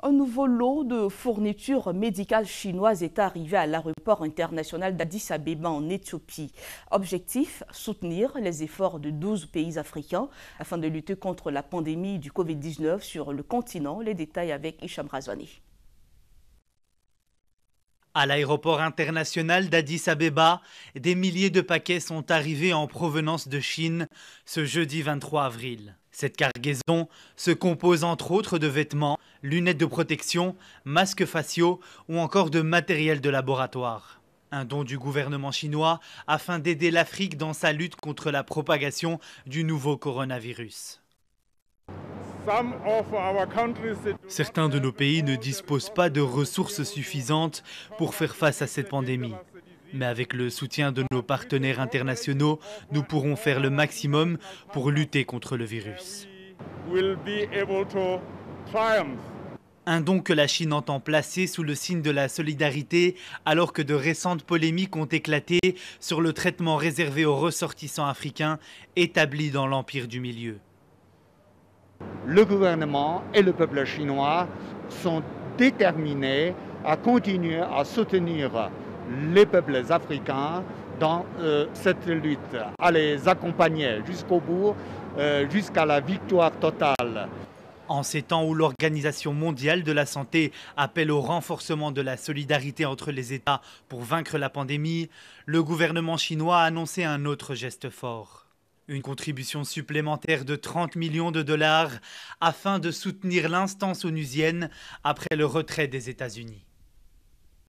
Un nouveau lot de fournitures médicales chinoises est arrivé à l'aéroport international d'Addis-Abeba en Éthiopie. Objectif, soutenir les efforts de 12 pays africains afin de lutter contre la pandémie du Covid-19 sur le continent. Les détails avec Hicham Razouani. À l'aéroport international d'Addis-Abeba, des milliers de paquets sont arrivés en provenance de Chine ce jeudi 23 avril. Cette cargaison se compose entre autres de vêtements, lunettes de protection, masques faciaux ou encore de matériel de laboratoire. Un don du gouvernement chinois afin d'aider l'Afrique dans sa lutte contre la propagation du nouveau coronavirus. Certains de nos pays ne disposent pas de ressources suffisantes pour faire face à cette pandémie. Mais avec le soutien de nos partenaires internationaux, nous pourrons faire le maximum pour lutter contre le virus. Un don que la Chine entend placer sous le signe de la solidarité alors que de récentes polémiques ont éclaté sur le traitement réservé aux ressortissants africains établis dans l'Empire du Milieu. Le gouvernement et le peuple chinois sont déterminés à continuer à soutenir les peuples africains dans cette lutte, à les accompagner jusqu'au bout, jusqu'à la victoire totale. En ces temps où l'Organisation mondiale de la santé appelle au renforcement de la solidarité entre les États pour vaincre la pandémie, le gouvernement chinois a annoncé un autre geste fort. Une contribution supplémentaire de 30 millions de dollars afin de soutenir l'instance onusienne après le retrait des États-Unis.